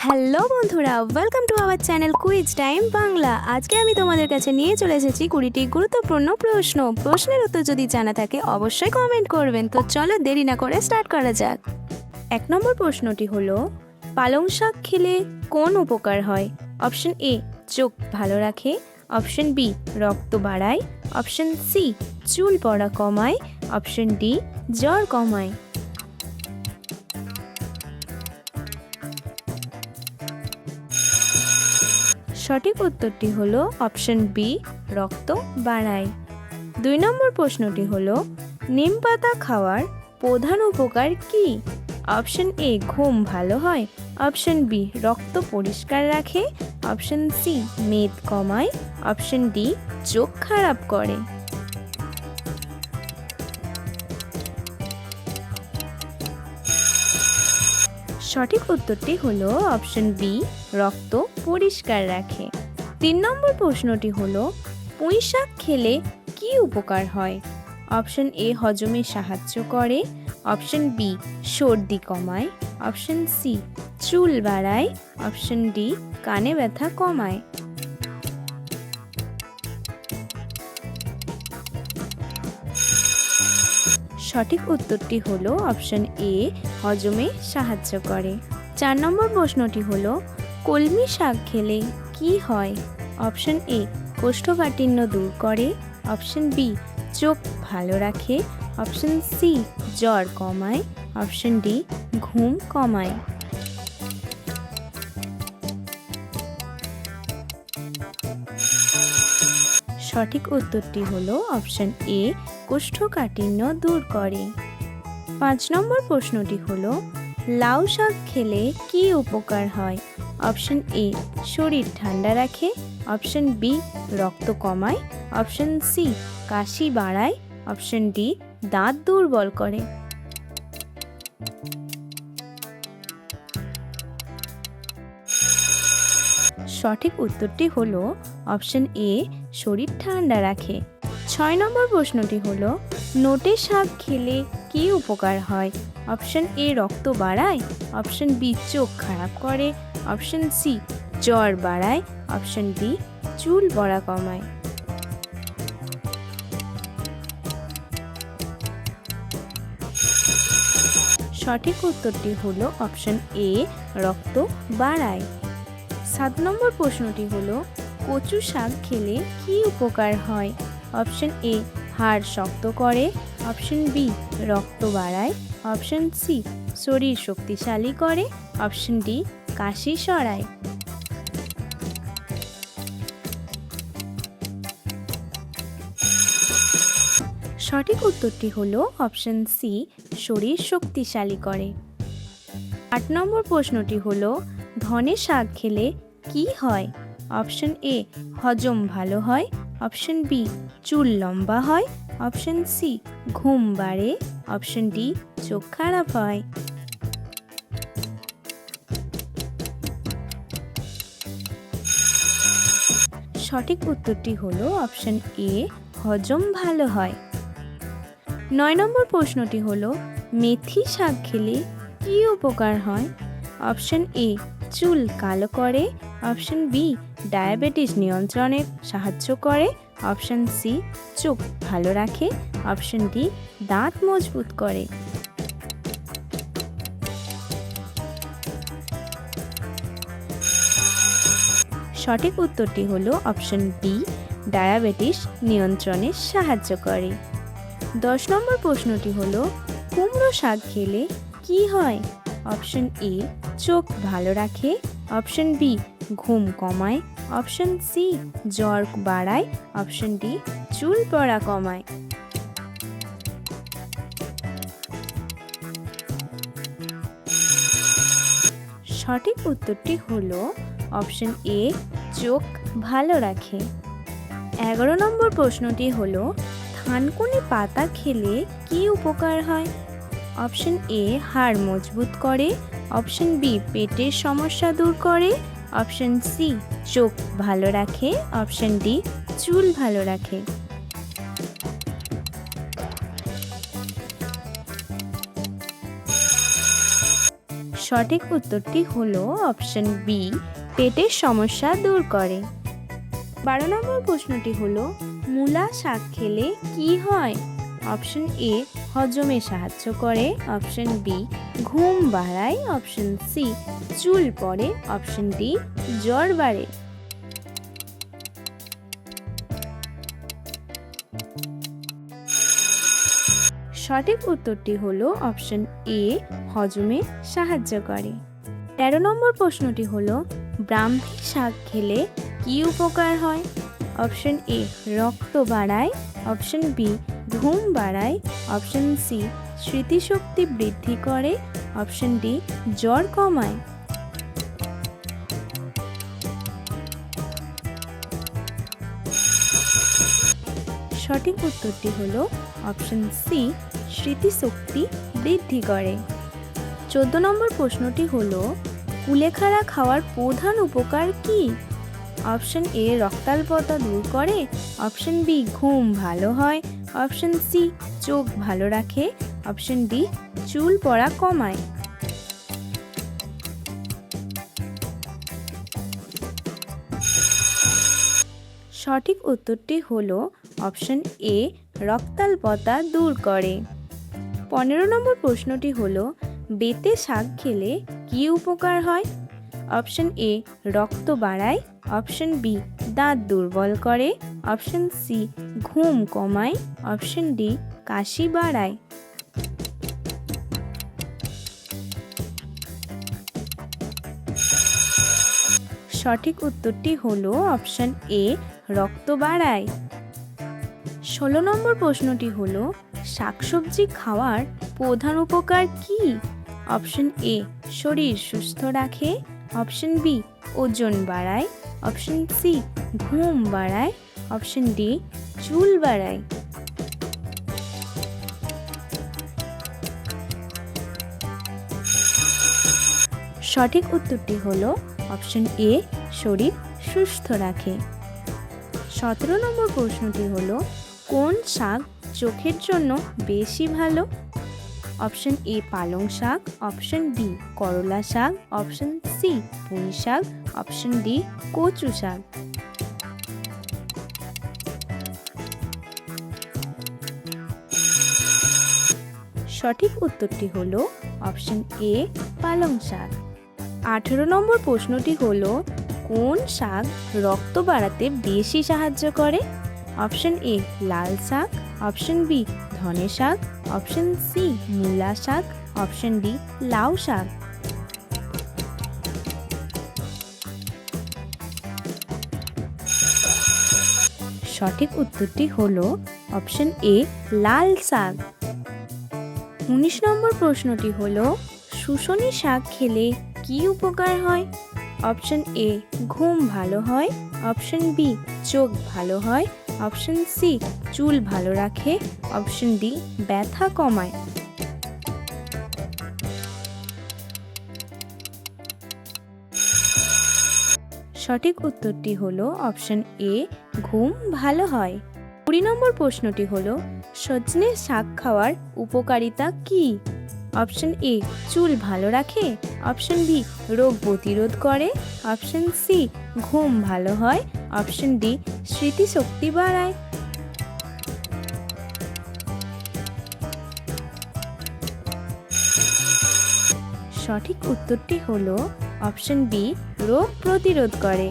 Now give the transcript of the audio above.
Hello বন্ধুরা, welcome to our channel quiz time Bangla. আজকে আমি তোমাদের কাছে নিয়ে চলে এসেছি 20টি গুরুত্বপূর্ণ প্রশ্নের উত্তর যদি জানা থাকে অবশ্যই কমেন্ট করবেন। তো চলো দেরি না করে স্টার্ট করা যাক। 1 নম্বর প্রশ্নটি হলো, পালং শাক খেলে কোন উপকার হয়? অপশন এ, চোখ ভালো রাখে। অপশন বি, রক্ত বাড়ায়। অপশন সি, চুল পড়া কমায়। অপশন ডি, জ্বর কমায়। সঠিক উত্তরটি হলো অপশন বি, রক্ত বাড়ায়। 2 নম্বর প্রশ্নটি হলো, নিম পাতা খাওয়ার প্রধান উপকার কি? অপশন এ, ঘুম ভালো হয়। অপশন বি, রক্ত পরিষ্কার রাখে। অপশন সি, মেদ কমায়। অপশন ডি, চোখ খারাপ করে। সঠিক উত্তরটি হলো অপশন বি, রক্ত পরিষ্কার রাখে। 3 নম্বর প্রশ্নটি হলো, পুঁই শাক খেলে কি উপকার হয়? অপশন এ, হজমে সাহায্য করে। অপশন বি, সর্দি কমায়। অপশন সি, চুল বাড়ায়। অপশন ডি, কানে ব্যথা কমায়। সঠিক উত্তরটি হলো অপশন এ, হজমে সাহায্য করে। 4 নম্বর প্রশ্নটি হলো, কলমি শাক খেলে কি হয়? অপশন এ, কোষ্ঠকাঠিন্য দূর করে। অপশন বি, চোখ ভালো রাখে। অপশন সি, জ্বর কমায়। অপশন ডি, ঘুম কমায়। সঠিক উত্তরটি হলো অপশন এ, কোষ্ঠকাঠিন্য দূর করে। 5 নম্বর প্রশ্নটি হলো, লাউ শাক খেলে কি উপকার হয়? অপশন এ, শরীর ঠান্ডা রাখে। অপশন বি, রক্ত কমায়। অপশন সি, কাশি বাড়ায়। অপশন ডি, দাঁত দুর্বল করে। সঠিক উত্তরটি হলো অপশন এ, শরীর ঠান্ডা রাখে। 6 নম্বর প্রশ্নটি হলো, নোটে শাক খেলে কি উপকার হয়? অপশন এ, রক্ত বাড়ায়। অপশন বি, চোখ খারাপ করে। অপশন সি, জ্বর বাড়ায়। অপশন ডি, চুল পড়া কমায়। সঠিক উত্তরটি হলো অপশন এ, রক্ত বাড়ায়। 7 নম্বর প্রশ্নটি হলো, কচু শাক খেলে কি উপকার হয়? অপশন এ, হাড় শক্ত করে। অপশন বি, রক্ত বাড়ায়। অপশন সি, শরীর শক্তিশালী করে। অপশন ডি, কাশি সরায়। সঠিক উত্তরটি হলো অপশন সি, শরীর শক্তিশালী করে। 8 নম্বর প্রশ্নটি হলো, ধনে শাক খেলে কি হয়? অপশন এ, হজম ভালো হয়। অপশন বি, চুল লম্বা হয়। অপশন সি, ঘুম বাড়ে। অপশন ডি, চোখ খারাপ হয়। সঠিক উত্তরটি হলো অপশন এ, হজম ভালো হয়। 9 নম্বর প্রশ্নটি হলো, মেথি শাক খেলে কি উপকার হয়? অপশন এ, চুল কালো করে। অপশন বি, ডায়াবেটিস নিয়ন্ত্রণে সাহায্য করে। অপশন সি, চোখ ভালো রাখে। অপশন ডি, দাঁত মজবুত করে। সঠিক উত্তরটি হলো অপশন বি, ডায়াবেটিস নিয়ন্ত্রণে সাহায্য করে। 10 নম্বর প্রশ্নটি হলো, কুমড়ো শাক খেলে কি হয়? অপশন এ, চোখ ভালো রাখে। অপশন বি, ঘুম কমায়। অপশন সি, জ্বর বাড়ায়। অপশন ডি, চুল পড়া কমায়। সঠিক উত্তরটি হলো অপশন এ, চোখ ভালো রাখে। 11 নম্বর প্রশ্নটি হলো, থানকুনি পাতা খেলে কি উপকার হয়? অপশন এ, হাড় মজবুত করে। অপশন বি, পেটের সমস্যা দূর করে। অপশন সি, চোখ ভালো রাখে। অপশন ডি, চুল ভালো রাখে। সঠিক উত্তরটি হলো অপশন বি, পেটের সমস্যা দূর করে। 12 নম্বর প্রশ্নটি হলো মূলা শাক খেলে কি হয়? অপশন এ, হজমে সাহায্য করে। অপশন বি, ঘুম বাড়ায়। অপশন সি, চুল পড়ে। অপশন ডি, জ্বর বাড়ে। সঠিক উত্তরটি হলো অপশন এ, হজমে সাহায্য করে। 13 নম্বর প্রশ্নটি হলো ব্রাহ্মী শাক খেলে কি উপকার হয়? অপশন এ, রক্ত বাড়ায়। অপশন বি, ঘুম বাড়ায়। অপশন সি, স্মৃতিশক্তি বৃদ্ধি করে। অপশন ডি, জ্বর কমায়। সঠিক উত্তরটি হলো অপশন সি, স্মৃতিশক্তি বৃদ্ধি করে। 14 নম্বর প্রশ্নটি হলো কুলেখাড়া খাওয়ার প্রধান উপকার কি? অপশন এ, রক্তাল্পতা দূর করে। অপশন বি, ঘুম ভালো হয়। অপশন সি, চোখ ভালো রাখে। অপশন ডি, চুল পড়া কমায়। সঠিক উত্তরটি হলো অপশন এ, রক্তাল্পতা দূর করে। 15 নম্বর প্রশ্নটি হলো বেতে শাক খেলে কি উপকার হয়? অপশন এ, রক্ত বাড়ায়। অপশন বি, দাঁত দুর্বল করে। অপশন সি, ঘুম কমায়। অপশন ডি, কাশি বাড়ায়। সঠিক উত্তরটি হলো অপশন এ, রক্ত বাড়ায়। 16 নম্বর প্রশ্নটি হলো শাকসবজি খাওয়ার প্রধান উপকার কি? অপশন এ, শরীর সুস্থ রাখে। অপশন বি, ওজন বাড়ায়। অপশন সি, ঘুম বাড়ায়। অপশন ডি, চুল বাড়ায়। সঠিক উত্তরটি হলো অপশন এ, শরীর সুস্থ রাখে। 17 নম্বর প্রশ্নটি হলো কোন শাক চোখের জন্য বেশি ভালো? অপশন এ, পালং শাক। অপশন বি, করলা শাক। অপশন সি, পুঁই শাক। অপশন ডি, কচু শাক। সঠিক উত্তরটি হলো অপশন এ, পালং শাক। 18 নম্বর প্রশ্নটি হলো কোন শাক রক্ত বাড়াতে বেশি সাহায্য করে? অপশন এ, লাল শাক। অপশন বি, ধনে শাক। অপশন সি, মূলা শাক। অপশন ডি, লাউ শাক। সঠিক উত্তরটি হলো অপশন এ, লাল শাক। 19 নম্বর প্রশ্নটি হলো শুশনি শাক খেলে কি উপকার হয়? অপশন এ, ঘুম ভালো হয়। অপশন বি, চোখ ভালো হয়। অপশন সি, চুল ভালো রাখে। অপশন ডি, ব্যথা কমায়। সঠিক উত্তরটি হলো অপশন এ, ঘুম ভালো হয়। 20 নম্বর প্রশ্নটি হলো সজনে শাক খাওয়ার উপকারিতা কি? অপশন এ, চুল ভালো রাখে। অপশন বি, রোগ প্রতিরোধ করে। অপশন সি, ঘুম ভালো হয়। অপশন ডি, স্মৃতিশক্তি বাড়ায়। সঠিক উত্তরটি হলো অপশন বি, রোগ প্রতিরোধ করে।